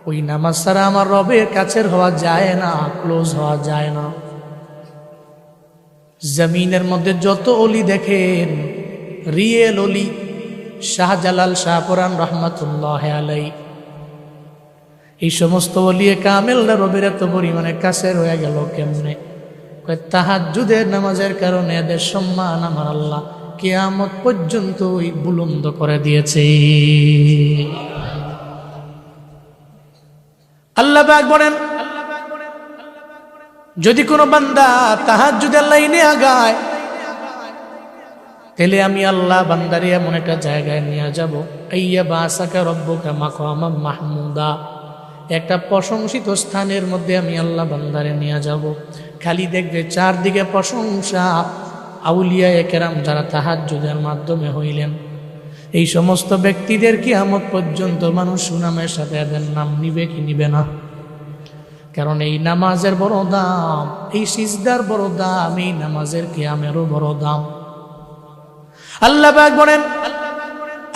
ওই নামাজ ছাড়া আমার রবের কাছের হওয়া যায় না, ক্লোজ হওয়া যায় না। জমিনের মধ্যে যত ওলি দেখেন, রিয়েল ওলি শাহজালাল শাহপুরান রহমাতুল্লাহ আলাই, এই সমস্ত ওলিয়ে কামেলরা রবের এত পরিমাণে কাছের হয়ে গেল কেমনে? তাহাজ্জুদের নামাজের কারণে এদের সম্মান আমার আল্লাহ কিয়ামত পর্যন্ত বুলন্দ করে দিয়েছে। আল্লাহ পাক বলেন যদি কোনো বান্দা তাহাজ্জুদের লাইনে আগায়, তাহলে আমি আল্লাহ বান্দারে এমন একটা জায়গায় নিয়ে যাব, আইয়াবআসাকা রাব্বুকা মাকামাম মাহমুদা, একটা প্রশংসিত স্থানের মধ্যে আমি আল্লাহ বান্দারে নিয়ে যাব। খালি দেখবে চারদিকে প্রশংসা, আউলিয়া কেরাম যারা তাহাজ্জুদের মাধ্যমে হইলেন, এই সমস্ত ব্যক্তিদের কিয়ামত পর্যন্ত মানুষ সুনামের সাথে এদের নাম নিবে কি নিবে না? কারণ এই নামাজের বড় দাম, এই সিজদার বড় দাম, এই নামাজের কিয়ামেরও বড় দাম। আল্লাহ পাক বলেন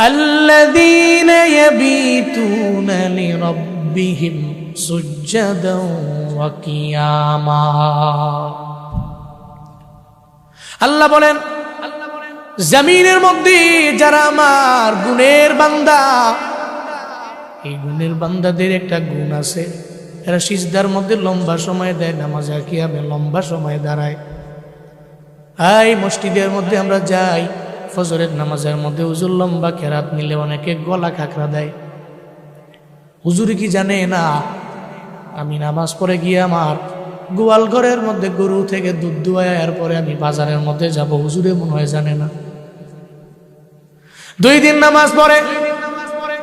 আল্লাযীনা ইয়াবিতুনা লিরাব্বিহিম সুজদান ওয়া কিয়ামা। আল্লাহ বলেন জমিনের মধ্যে যারা আমার গুণের বান্দা, এই গুণের বান্দাদের একটা গুণ আছে, এরা সিজদার মধ্যে লম্বা সময় দেয়, নামাজে কিয়ামে লম্বা সময় দাঁড়ায়। এই মসজিদের মধ্যে আমরা যাই, ফজরের নামাজের মধ্যে হুজুর লম্বা কেরাত নিলে অনেকে গলা কাঁকড়া দেয়। হুজুর কি জানে না আমি নামাজ পড়ে গিয়ে আমার গোয়াল ঘরের মধ্যে গরু থেকে দুধ দুয়ায় এরপরে আমি বাজারের মধ্যে যাব, হুজুরে মনে হয় জানে না। 2 দিন নামাজ পড়ে,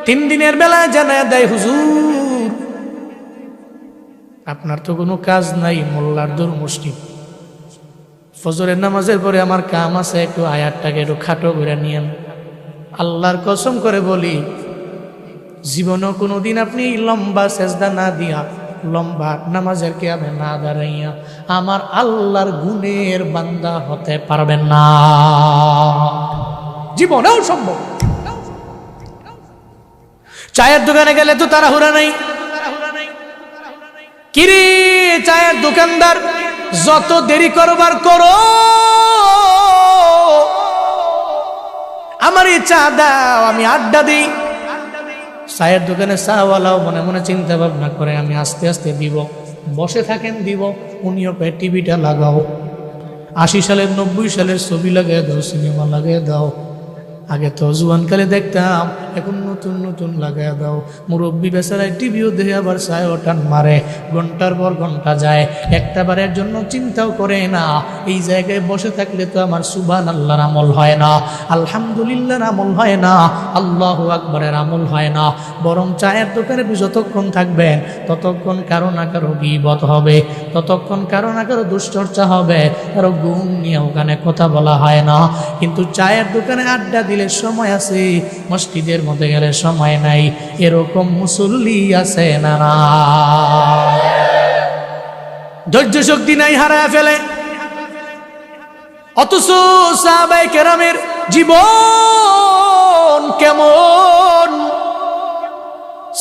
3 দিনের বেলায় জানায় দেয় হুজুর আপনার তো কোনো কাজ নাই, মোল্লার দূর মুশরিক। ফজরের নামাজের পরে আমার কাম আছে, একটু আয়াতটাকে একটু খাটো করে নিয়েন। আল্লাহর কসম করে বলি জীবনেও কোনোদিন আপনি লম্বা সেজদা না দিয়া, লম্বা নামাজের কিয়ামে না দাঁড়াইয়া আমার আল্লাহর গুণের বান্দা হতে পারবেন না, জীবনেও সম্ভব। চায়ের দোকানে গেলে তো তাড়াহুড়া নাই, কিরে চায়ের দোকানদার যত দেরি করবার করো, আমার এই চা দাও, আমি আড্ডা দিই। চায়ের দোকানে চাওয়ালাও মনে মনে চিন্তা ভাবনা করে আমি আস্তে আস্তে দিব, বসে থাকেন দিব। উনিও কয়ে টিভিটা লাগাও, 80 সালের 90 সালের ছবি লাগিয়ে দাও, সিনেমা লাগিয়ে দাও। আগে তো জুয়ানকালে দেখতাম, এখন নতুন নতুন লাগাই দাও। মুরব্বী বেচারায় টিভিও দেখে আবার চায় টান মারে, ঘন্টার পর ঘন্টা যায়, একটা বারের জন্য চিন্তাও করে না এই জায়গায় বসে থাকলে তো আমার সুবহানাল্লাহর আমল হয় না, আলহামদুলিল্লাহর আমল হয় না, আল্লাহু আকবারের আমল হয় না। বরং চায়ের দোকানে যতক্ষণ থাকবেন ততক্ষণ কারো না কারো গীবত হবে, ততক্ষণ কারো না কারো দুশ্চর্চা হবে, কারো গুম নিয়ে ওখানে কথা বলা হয় না। কিন্তু চায়ের দোকানে আড্ডা দিলে সময় আছে, মসজিদের মধ্যে গেলে সময় নাই। এরকম মুসল্লি আছে না? না, ধৈর্য শক্তি নাই, হারায় ফেলে। অথচ সাহাবায়ে কেরামের জীবন কেমন?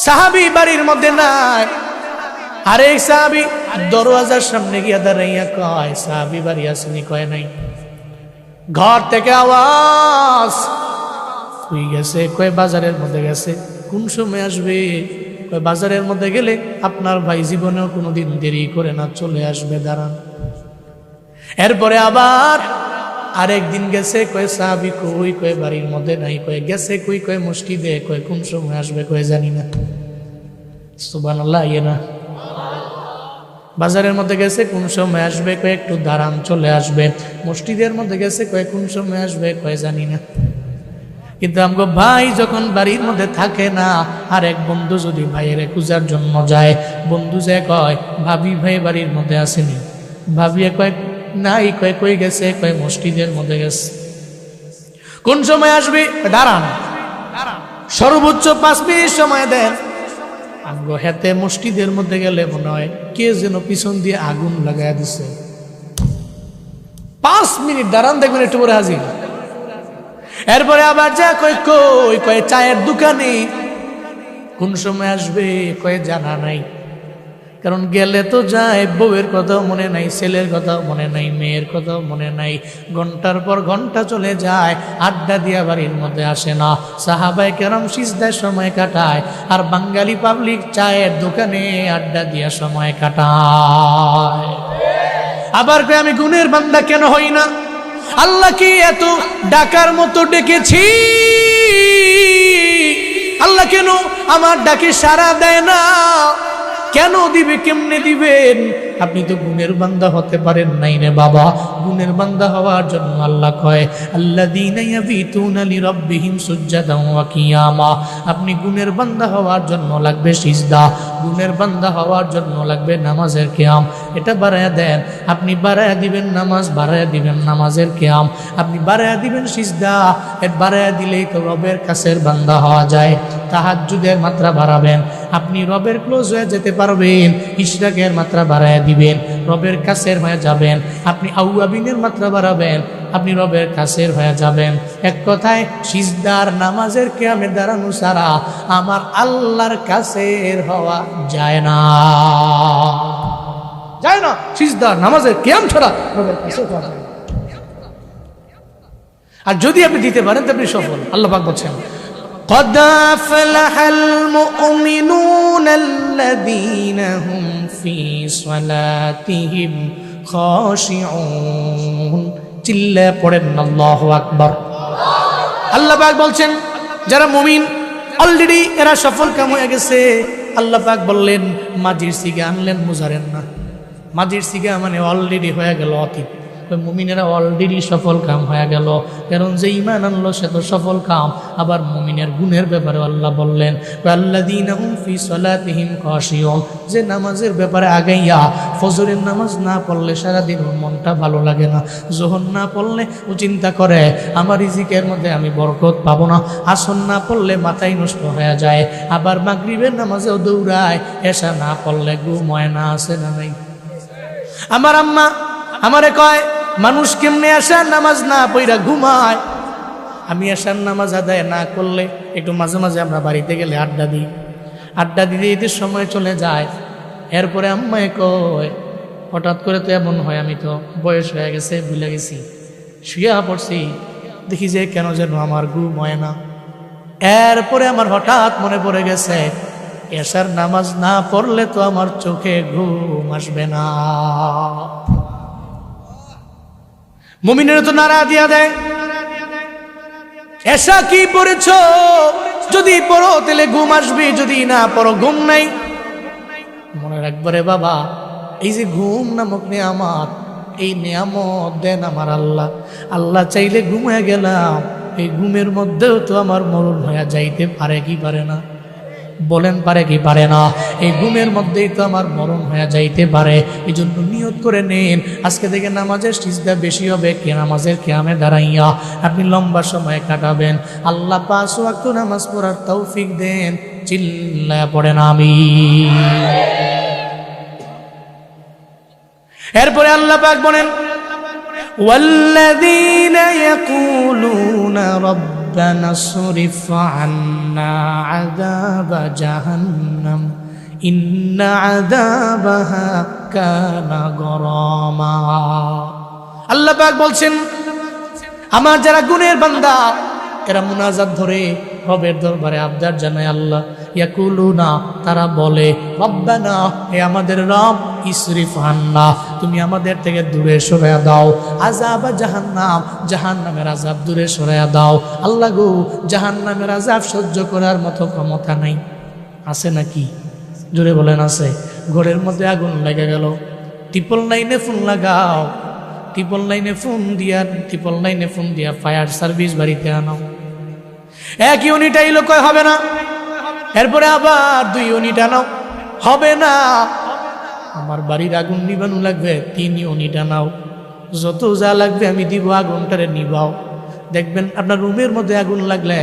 সাহাবী বাড়ির মধ্যে নাই, আরেক সাহাবী দরওয়াজার সামনে গিয়া দাঁড়াইয়া কয়, সাহাবী বাড়ি আসেনি? কয় নাই। ঘর থেকে আওয়াজ, তুই গেছে? কয় বাজারের মধ্যে গেছে। কোন সময় আসবে? কয় বাজারের মধ্যে গেলে আপনার ভাই জীবনেও কোনোদিন দেরি করে না, চলে আসবে, দাঁড়ান। এরপরে আবার আরেকদিন গেছে, কয় সাহাবী কই? কয় বাড়ির মধ্যে নাই। কয় গেছে কই? কয় মসজিদে। কয় কোন সময় আসবে? কয় জানি না। সুবহানাল্লাহ, ইয়ে না। বাজারের মধ্যে গেছে, কোন সময় আসবে? কয় একটু দাঁড়ান, চলে আসবে। মসজিদের মধ্যে গেছে, কয় কোন সময় আসবে? কয় জানি না। কিন্তু আমগো ভাই যখন বাড়ির মধ্যে থাকে না, আর এক বন্ধু যদি ভাইয়ের খুঁজার জন্য যায়, বন্ধু যে কয়, ভাবি ভাই বাড়ির মধ্যে আসেনি? ভাবি কয় নাই। কয় কই গেছে? কয় মসজিদের মধ্যে গেছে। কোন সময় আসবে? দাঁড়ান, সর্বোচ্চ 5 মিনিট সময় দেন। আমগো হাতে মসজিদের মধ্যে গেলে মনে হয় কে যেন পিছন দিয়ে আগুন লাগাই দিছে। 5 মিনিট দাঁড়ান, দেখবেন একটু পরে হাজির। এরপরে আবার যা কয় কই? কয় চায়ের দোকানে। কোন সময় আসবে? কয় জানা নাই। কারণ গেলে তো যায়, বউয়ের কথাও মনে নাই, ছেলের কথাও মনে নাই, মেয়ের কথাও মনে নাই। ঘন্টার পর ঘন্টা চলে যায়, আড্ডা দিয়া বাড়ির মধ্যে আসে না। সাহাবায়ে কেরাম সিজদায় সময় কাটায়, আর বাঙালি পাবলিক চায়ের দোকানে আড্ডা দিয়া সময় কাটায়। আবার কয় আমি গুণের বান্দা কেন হই না? আল্লাহ কি এত ডাকার মতো ডেকেছি? আল্লাহ কেন আমার ডাকে সাড়া দেয় না? কেন দিবে? কেমনে দিবেন? আপনি তো গুণের বান্দা হতে পারেন নাই রে বাবা। গুণের বান্দা হওয়ার জন্য আল্লাহ কয়, আল্লাযীনা ইয়াবিতুনা লিরাব্বিহিম সুজদান ওয়া কিয়ামা। আপনি গুণের বান্দা হওয়ার জন্য লাগবে সিজদা, গুণের বান্দা হওয়ার জন্য লাগবে নামাজের কিয়াম। এটা বাড়ায়া দেন, আপনি বাড়ায়া দিবেন নামাজ, বাড়ায়া দিবেন নামাজের কিয়াম, আপনি বাড়ায়া দিবেন সিজদা। এর বাড়ায়া দিলেই তো রবের কাছের বান্দা হওয়া যায়। তাহাজ্জুদের মাত্রা বাড়াবেন, আপনি রবের ক্লোজ হয়ে যেতে পারবেন। ইশরাকের মাত্রা বাড়ায়া দিবেন, রবের কাছের হয়ে যাবেন। আপনি আউয়াবিনের মাত্রা বাড়াবেন, আপনি রবের কাছের হয়ে যাবেন। এক কথায় সিজদার নামাজের কিয়ামে দাঁড়ানো ছাড়া আমার আল্লাহর কাছের হওয়া যায় না, যায় না। সিজদার নামাজের কিয়াম ছাড়া রবের কাছে হওয়া যায় না। আর যদি আপনি দিতে পারেন তো আপনি সফল। আল্লাহ পাক বলছেন, قد أفلح المؤمنون الذين هم في صلاتهم خاشعون। চিল্লা পড়েন আল্লাহু আকবার। আল্লাহ পাক বলছেন যারা মুমিন অলরেডি এরা সফল কাম হয়ে গেছে। আল্লাহ পাক বললেন, মাজির সিগা আনলেন, মুজারেন না। মাজির সিগা মানে অলরেডি হয়ে গেল, অতীত। মুমিনেরা অলরেডি সফল কাম হয়ে গেল, কারণ যে ঈমান আনলো সে তো সফল কাম। আবার মুমিনের গুণের ব্যাপারে আল্লাহ বললেন, আল্লাযীনা হুম ফি সালাতিহিম খাশিউন। যে নামাজের ব্যাপারে আগাইয়া, ফজরের নামাজ না পড়লে সারাদিন ওর মনটা ভালো লাগে না, যোহর না পড়লে ও চিন্তা করে আমার রিজিকের মধ্যে আমি বরকত পাবো না, আসর না পড়লে মাথায় নষ্ট হয়ে যায়, আবার মাগরিবের নামাজেও দৌড়ায়, এশা না পড়লে ঘুম হয় না, আছে না নাই? আমার আম্মা আমারে কয়, মানুষ কেমনে আসার নামাজ না পইরা ঘুমায়? আমি আসার নামাজ আদায় না করলে একটু মাঝে মাঝে আমরা বাড়িতে গেলে আড্ডা দিই, আড্ডা দিতে দিতে সময় চলে যায়। এরপরে আম্মায় কয়, হঠাৎ করে তো এমন হয় আমি তো বয়স হয়ে গেছে, ভুলে গেছি, শুয়ে পড়ছি, দেখি যে কেন যেন আমার ঘুম হয় না। এরপরে আমার হঠাৎ মনে পড়ে গেছে এশার নামাজ না পড়লে তো আমার চোখে ঘুম আসবে না। মুমিনের তো নারা দিয়া দেয়, এশা কি পড়েছ, যদি পড়ো তাহলে ঘুম আসবে, যদি না পড়ো ঘুম নাই। মনে রাখবে বাবা, এই যে ঘুম নামক নিয়ামত, এই নিয়ামত দেন আমার আল্লাহ। আল্লাহ চাইলে ঘুমিয়ে গেলাম, এই ঘুমের মধ্যেও তো আমার মরণ হয়ে যাইতে পারে কি পারে না? বলেন পারে কি পারে না? এই ঘুমের মধ্যেই তো আমার মরণ হয়ে যাইতে পারে। এই জন্য নিয়ত করে নেন, আজকে থেকে নামাজের সিজদা বেশি হবে, কে নামাজের কিয়ামে দাঁড়াইয়া আপনি লম্বা সময় কাটাবেন। আল্লাহ 5 ওয়াক্ত নামাজ পড়ার তৌফিক দেন। চিল্লায়া পড়েন আমিন। এরপরে আল্লাহ পাক বলেন, ওয়াল্লাযীনা ইয়াকুলুনা রাব্বানা সরিফ আন্না আযাবা জাহান্নাম ইন্না আযাবাহা কানা গরামা। আল্লাহ পাক বলছেন, আমার যারা গুনাহের বান্দা, এরা মুনাজাত ধরে রবের দরবারে আবদার জানায়। আল্লাহ ইয়াকুলুনা, তারা বলে, রব্বানা, হে আমাদের রব, ইসরিফ আন্না, তুমি আমাদের থেকে দূরে সরাইয়া দাও, আযাবা জাহান্নাম, জাহান্নামের আযাব দূরে সরাইয়া দাও। আল্লাহ গো, জাহান্নামের আযাব সহ্য করার মতো ক্ষমতা নাই। আছে নাকি? জোরে বলেন আছে। ঘরের মধ্যে আগুন লেগে গেল, 999 ফোন লাগাও, 999 ফোন দিয়া ফায়ার সার্ভিস বাড়িতে আনো। 1 ইউনিট আইলো, কয় হবে না। এরপরে আবার 2 ইউনিট আনাও, হবে না। আমার বাড়ির আগুন নিবানো লাগবে, 3 ইউনিট আনাও। যত যা লাগবে আমি দিব, আগুনটারে নিবাও। দেখবেন আপনার রুমের মধ্যে আগুন লাগলে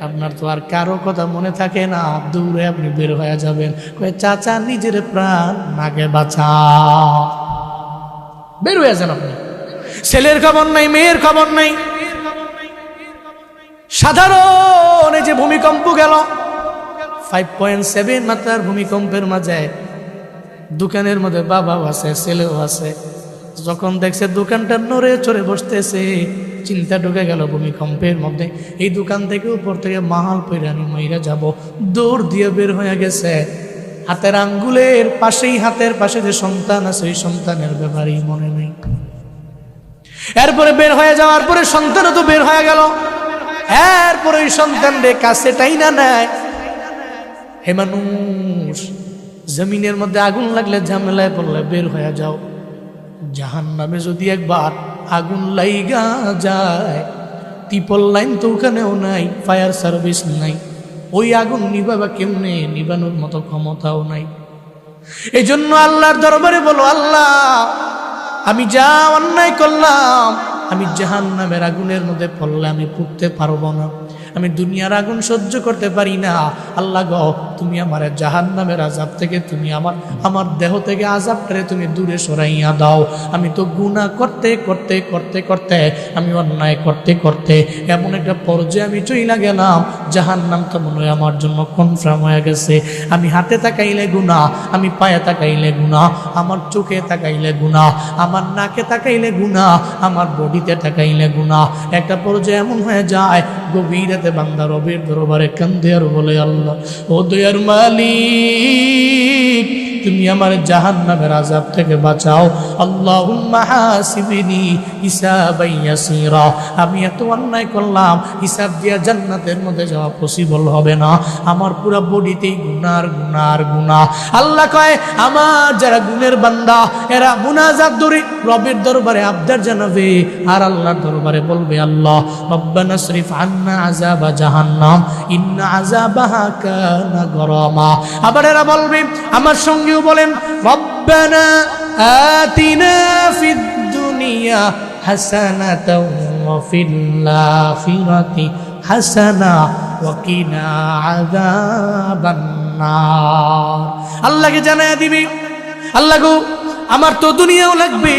আপনার তো আর কারো কথা মনে থাকে না, দূরে আপনি বের হয়ে যাবেন। কয় চাচা, নিজের প্রাণ নাকে বাঁচা, বের হয়ে যান আপনি। ছেলের খবর নাই, মেয়ের খবর নাই। সাধারণ এই যে ভূমিকম্প গেল, 5.7 মাত্রার ভূমিকম্পের মাঝে দোকানের মধ্যে বাবাও আছে, ছেলেও আছে। যখন দেখছে দোকানটা নড়ে চড়ে বসতেছে, চিন্তা ঢুকে গেল ভূমিকম্পের মধ্যে। এই দোকান থেকে উপর থেকে মাহাল পইরা আমি মইরা যাব, দৌড় দিয়ে বের হয়ে গেছে। হাতের আঙ্গুলের পাশেই, হাতের পাশে যে সন্তান আছে, ওই সন্তানের ব্যাপারেই মনে নেই। এরপরে বের হয়ে যাওয়ার পরে সন্তানও তো বের হয়ে গেল। এরপরে ওই সন্তান রে কাছে টাইনা নেয়। হে মানুষ, জমিনের মধ্যে আগুন লাগলে, ঝামেলায় পড়লে বের হয়ে যাও। জাহান্নামে যদি একবার আগুন লাইগা যায়, টিপল লাইন তো ওখানেও নাই, ফায়ার সার্ভিস নাই, ওই আগুন নিভাবা কেমনে, নিবানোর মতো ক্ষমতাও নাই। এই জন্য আল্লাহর দরবারে বলো, আল্লাহ, আমি যা অন্যায় করলাম, আমি জাহান্নামের আগুনের মধ্যে পড়লে আমি পুড়তে পারবো না, আমি দুনিয়ার আগুন সহ্য করতে পারি না। আল্লাহ গো, তুমি আমার জাহান্নামের আযাব থেকে, তুমি আমার দেহ থেকে আযাবটারে তুমি দূরে সরাইয়া দাও। আমি তো গুনাহ করতে করতে করতে করতে, আমি অন্যায় করতে করতে এমন একটা পর্যায়ে আমি চইলা গেলাম, জাহান্নাম তো মনে হয় আমার জন্য কনফার্ম হয়ে গেছে। আমি হাতে তাকাইলে গুনাহ, আমি পায়ে তাকাইলে গুনাহ, আমার চোখে তাকাইলে গুনাহ, আমার নাকে তাকাইলে গুনাহ, আমার বডিতে তাকাইলে গুনাহ। একটা পর্যায়ে এমন হয়ে যায়, গভীর বান্দা রবের দরবারে কান্দে আর বলে, আল্লাহ, ও দয়ার মালিক, তুমি আমার জাহান্নামের আযাব থেকে বাঁচাও। আল্লাহুম্মা হাসিবনি হিসাবান ইয়াসীরা। আমি এত অন্যায় করলাম, হিসাব দিয়া জান্নাতের মধ্যে যাওয়া পসিবল হবে না, আমার পুরো বডিতেই গুনার গুনার গুনাহ। আল্লাহ কয়, আমার যারা গুণের বান্দা, এরা মুনাজাত ধরে রবের দরবারে আবদার জানাবে, আর আল্লাহর দরবারে বলবে, আল্লাহ, রব্বানা সরিফ আন্না আযাবা জাহান্নাম ইন্না আযাবাহা কানা গরামা। আবার এরা বলবে, আমার সঙ্গেও বলেন, রব্বানা আতিনা ফিদ দুনিয়া হাসানাতাও ওয়া ফিল আখিরাতি হাসানা ওয়া কিনা আযাবান নার। আল্লাহকে জানায়া দিবি, আল্লাহ গো, আমার তো দুনিয়াও লাগবে,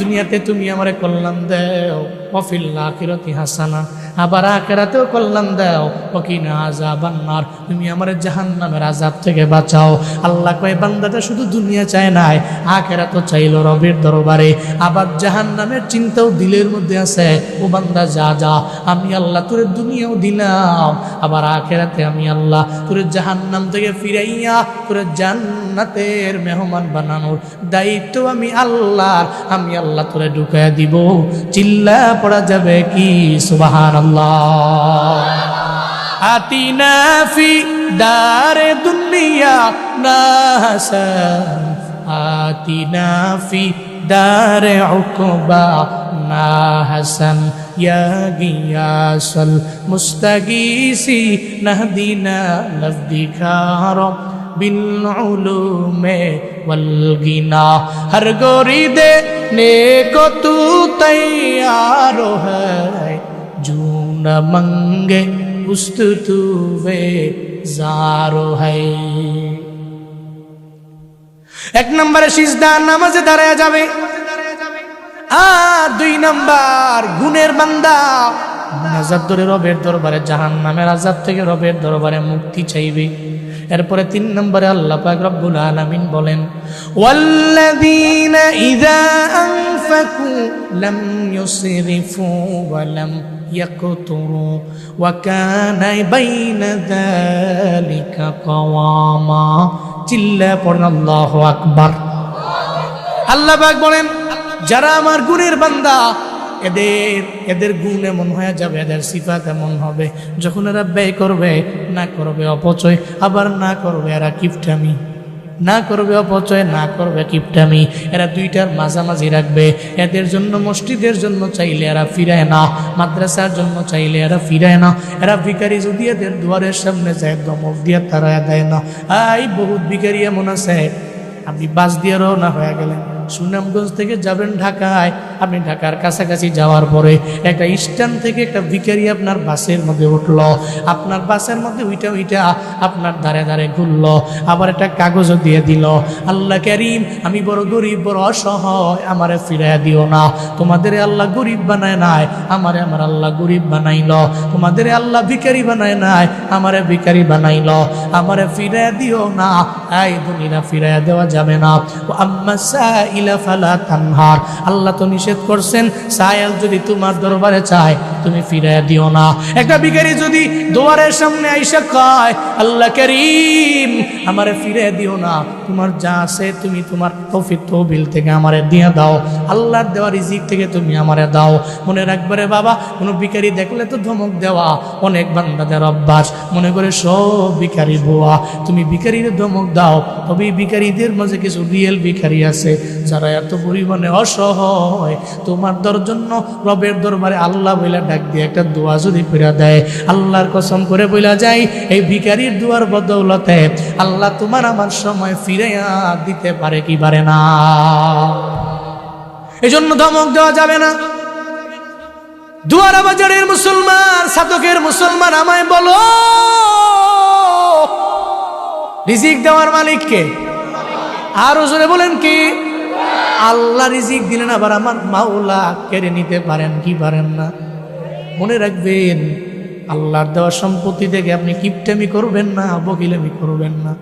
দুনিয়াতে তুমি আমারে কল্যাণ দাও, ওয়াফিল আখিরাতি হাসানা, আবার আখিরাতেও কল্যাণ দাও, ওয়াকিনা আযাবান নার, তুমি আমারে জাহান্নামের আযাব থেকে বাঁচাও। আল্লাহ কয় বান্দাটা শুধু দুনিয়া চায় নাই, আখিরাতও চাইলো রবের দরবারে, আবার জাহান্নামের চিন্তাও দিলের মধ্যে আছে। ও বান্দা যা যা, আমি আল্লাহ তোরে দুনিয়াও দিলাম, আবার আখিরাতে আমি আল্লাহ তোরে জাহান্নাম থেকে ফিরাইয়া তোরে জান্নাতের মেহমান বানানোর দায়িত্ব আমি আল্লাহর, আমি আল্লাহ তোরে ঢুকায়া দিব। চিল্লা পড়া যাবে কি সুবহানাল্লাহ। আতিনা ফি দারে দুনিয়া না হাসান, আতিনা ফি দারে উকবা না হাসান, ইয়া গিয়াসাল মুস্তাগীসি নাহদিনা লফদিকার বিল উলুমে ওয়াল গিনা, হর গোরি দে নেको तू तैयार है, जो न मंगे उस्त तू बेजार है। এক নম্বরে সিজদা নামাজে দাঁড়ায় যাবে, আর 2 নাম্বার গুণের বান্দা নাজাত ধরে রবের দরবারে জাহান্নামের আযাব থেকে রবের দরবারে মুক্তি চাইবে। এরপরে 3 নম্বরে আল্লাহ পাক রব্বুল আলামিন বলেন, ওয়াল্লাযীনা ইযা আনফাকু লাম ইউসরিফু ওয়া লাম ইয়াকতুরু ওয়া কানা বাইনা যালিকা কাওয়ামা। চিল্লা পড়েন আল্লাহু আকবার। আল্লাহ পাক বলেন, যারা আমার গুণের বান্দা, এদের গুণ এমন হয়ে যাবে, এদের সিফাত এমন হবে, যখন এরা ব্যয় করবে না করবে অপচয়, আবার না করবে এরা কিপটামি, না করবে অপচয়, না করবে কিপটামি, এরা দুইটার মাঝামাঝি রাখবে। এদের জন্য মসজিদের জন্য চাইলে এরা ফিরায় না, মাদ্রাসার জন্য চাইলে এরা ফিরায় না। এরা ভিখারি যদি এদের দুয়ারের সামনে যায় দমক দিয়ে তারা দেয় না। বহুত ভিখারি এমন আছে, আপনি বাস দিয়ে রওনা হয়ে গেলেন, সুনামগঞ্জ থেকে যাবেন ঢাকায়, আপনি ঢাকার কাছাকাছি যাওয়ার পরে একটা স্ট্যান্ড থেকে একটা ভিখারি আপনার বাসের মধ্যে উঠলো, আপনার বাসের মধ্যে উইটা আপনার ধারে ধারে ঘুরলো, আবার একটা কাগজও দিয়ে দিল, আল্লাহ কারীম আমি বড় গরিব, বড় অসহায়, আমারে ফিরাইয়া দিও না। তোমাদের আল্লাহ গরিব বানায় নাই, আমার আল্লাহ গরিব বানাইল। তোমাদের আল্লাহ ভিখারি বানায় নাই, আমারে ভিখারি বানাইল, আমারে ফিরাইয়া দিও না। এই দুনিয়া ফিরাইয়া দেওয়া যাবে না। আম্মা সাইলা ফালা তানহার, আল্লাহ তো নিষেধ করছেন, সায়েল যদি তোমার দরবারে চায় তুমি ফিরাইয়া দিও না। একটা ভিখারি যদি দুয়ারের সামনে আইসা কয়, আল্লাহ কারীম আমারে ফিরাইয়া দিও না, তোমার যা আছে তুমি তোমার তৌফিক তহবিল থেকে আমারে দিয়ে দাও, আল্লাহর দেওয়া রিজিক থেকে তুমি আমারে দাও। মনে রাখবে বাবা, কোনো ভিখারি দেখলে তো ধমক দেওয়া অনেক বান্দাদের অভ্যাস, মনে করে সব ভিখারি বোয়া। তুমি ভিখারির ধমক দাও, তবে ভিখারিদের মাঝে কিছু রিয়েল ভিখারি আছে যারা এত পরিমাণে অসহায়, তোমার জন্য রবের দরবারে আল্লাহ বইলা ডাক দিয়ে একটা দোয়া যদি করে দেয়, আল্লাহর কসম করে বইলা যায়, এই ভিখারির দুয়ার বদৌলতে আল্লাহ তোমার আমার সময় ফিরাইয়া দিতে পারে কি পারে না। এজন্য ধমক দেওয়া যাবে না। দুয়ারা বাজারের মুসলমান, সাধকের মুসলমান, আমায় বলো রিজিক দেওয়ার মালিককে? আরো জোরে বলেন কি? আল্লাহ রিজিক দিলেন, আবার আমার মাওলা কেড়ে নিতে পারেন কি পারেন না? মনে রাখবেন, আল্লাহর দেওয়া সম্পত্তি থেকে আপনি কিপটামি করবেন না, বকিলামি করবেন না।